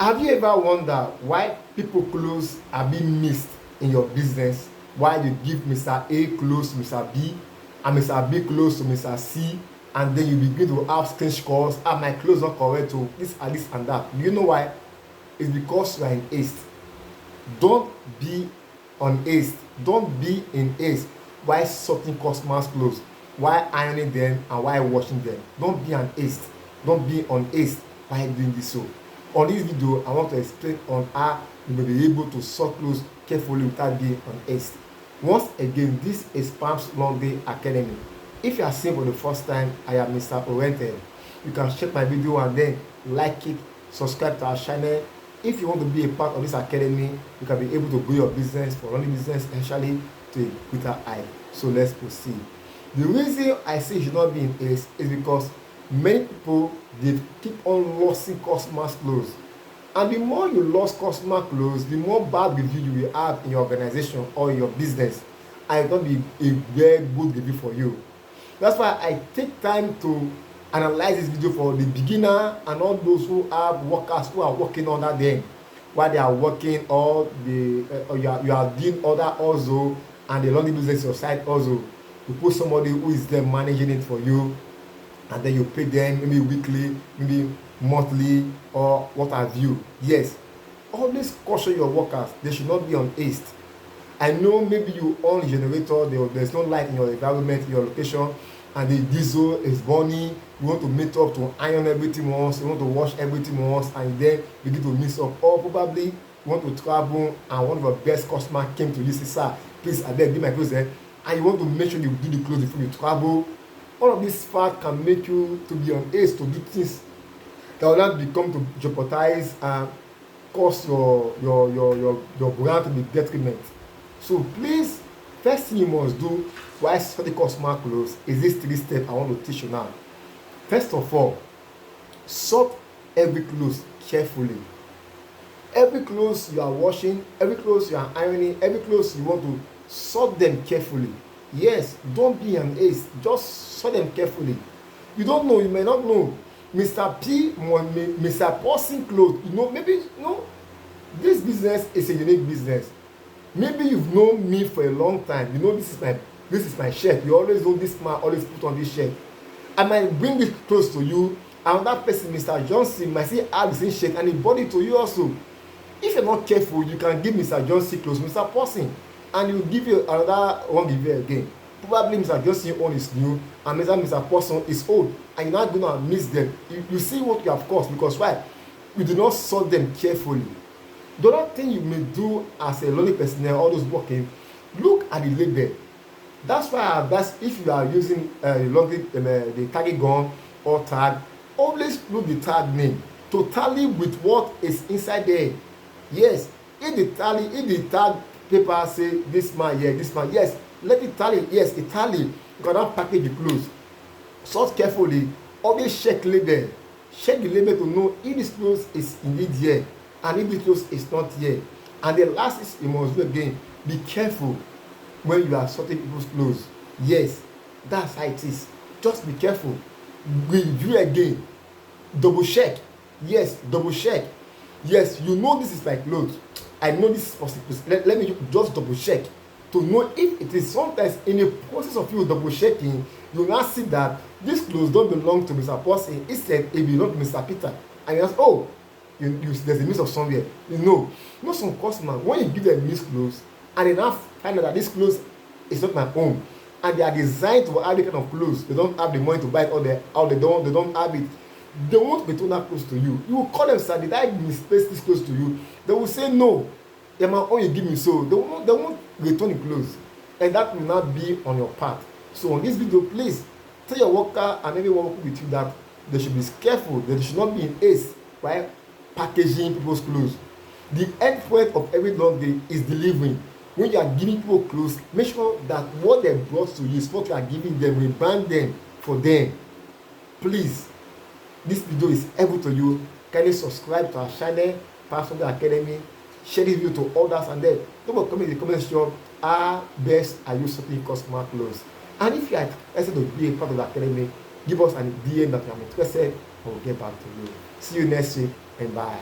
Have you ever wondered why people clothes are being missed in your business? Why you give Mr. A clothes to Mr. B and Mr. B clothes to Mr. C, and then you begin to have strange calls, my clothes not correct to this and that. Do you know why? It's because you are in haste. Don't be on haste. Don't be in haste while sorting customers' clothes, while ironing them and while washing them. Don't be on haste. Don't be on haste while doing this. So on this video, I want to explain on how you may be able to sort clothes carefully without being on haste. Once again, this is Palms Long Day Academy. If you are seeing for the first time, I am Mr. Oriented. You can check my video and then like it, subscribe to our channel. If you want to be a part of this academy, you can be able to grow your business, for running business, essentially to a greater height. So let's proceed. The reason I say you should not be in haste is because many people, they keep on losing customers' clothes. And the more you lost customer clothes, the more bad review you will have in your organization or in your business. And it will not be a very good review for you. That's why I take time to analyze this video for the beginner and all those who have workers who are working under them while they are working, or you are doing other also, and the laundry business your side also. You put somebody who is there managing it for you, and then you pay them maybe weekly, maybe monthly, or what have you. Yes, always caution your workers. They should not be on haste. I know maybe you own a generator, there's no light in your environment, in your location, and the diesel is burning. You want to meet up to iron everything once, you want to wash everything once, and then begin to mix up. Or probably you want to travel and one of your best customers came to you, say, sir, please, I beg, give my clothes there, and you want to make sure you do the clothes before you travel. All of these facts can make you to be on haste to do things that will not become to jeopardize and cause your brand to be detriment. So please, first thing you must do while sorting customer clothes is this 3 steps I want to teach you now. First of all, sort every clothes carefully. Every clothes you are washing, every clothes you are ironing, every clothes you want to sort them carefully. Yes, don't be an haste. Just sort them carefully. You don't know, you may not know. Mr. P, Mr. Person clothes, maybe, this business is a unique business. Maybe you've known me for a long time. This is my shirt. You always know this man always put on this shirt. I might bring this close to you, and that person, Mr. Johnson, might say have the same shirt and he bought it to you also. If you're not careful, you can give Mr. Johnson clothes, Mr. Person, and he will give you another one give you again. Probably Mr. Johnson own is new and Mr. Person is old, and you're not gonna miss them. You see what you have caused, because why? You do not sort them carefully. The other thing you may do as a lonely personnel, all those working, look at the label. That's why I advise, if you are using the tagging gun or tag, always look the tag name to tally with what is inside there. Yes, if the tag paper say this man here, this man, yes, let it tally. Yes, it tally. You cannot package the clothes. Sort carefully. Always check label. Check the label to know if this clothes is indeed here and if this clothes is not here. And the last is, you must do again, be careful when you are sorting people's clothes. Yes, that's how it is. Just be careful. Review again. Double check. Yes, double check. Yes, you know this is my clothes. I know this is possible. Let me just double check to know if it is. Sometimes in the process of you double checking, you now see that these clothes don't belong to Mr. Person. Instead, it belongs to Mr. Peter. And you ask, oh, there's a miss of somewhere. You know some customer, when you give them missed clothes and they now find out that this clothes is not my own, and they are designed to have the kind of clothes, they don't have the money to buy it, or they don't have it, they won't return that clothes to you. You will call them, sir, did I misplace this clothes to you? They will say no, they're my own, you give me. So they won't return the clothes, and that will not be on your part. So on this video, please tell your worker and everyone working with you that they should be careful, that they should not be in haste while packaging people's clothes. The end point of every long day is delivering. When you are giving people clothes, make sure that what they brought to you is what you are giving them. Rebrand them for them. Please, this video is helpful to you. Kindly subscribe to our channel, Palms Long Day Academy. Share this video to others, and then don't comment in the comment section how best are you sorting customer clothes. And if you are interested to be a part of the academy, give us an DM that you are interested, and we'll get back to you. See you next week, and bye.